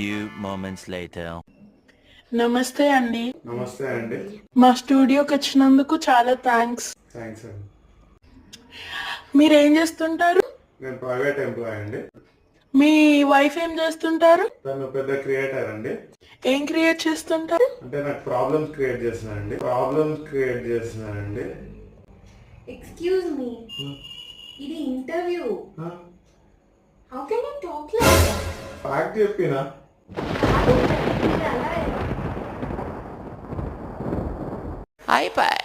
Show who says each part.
Speaker 1: few moments later.
Speaker 2: నమస్తే అండి.
Speaker 3: నమస్తే అండి.
Speaker 2: మా స్టూడియోకి వచ్చినందుకు చాలా థ్యాంక్స్.
Speaker 3: థ్యాంక్స్ అండి.
Speaker 2: మీరు ఏం చేస్తుంటారు?
Speaker 3: నేను ప్రైవేట్ ఎంప్లాయ్ అండి.
Speaker 2: మీ వైఫ్ ఏం చేస్తుంటారు?
Speaker 3: తను పెద్ద క్రియేటర్ అండి.
Speaker 2: ఏం క్రియేట్ చేస్తుంటారు?
Speaker 3: అంటే నాకు ప్రాబ్లమ్స్ క్రియేట్ చేస్తున్నానండి.
Speaker 4: ఎక్స్క్యూజ్ మీ, ఇది interview. How can you talk like that?
Speaker 3: Fact చెప్పినా
Speaker 4: అలా
Speaker 1: iPad.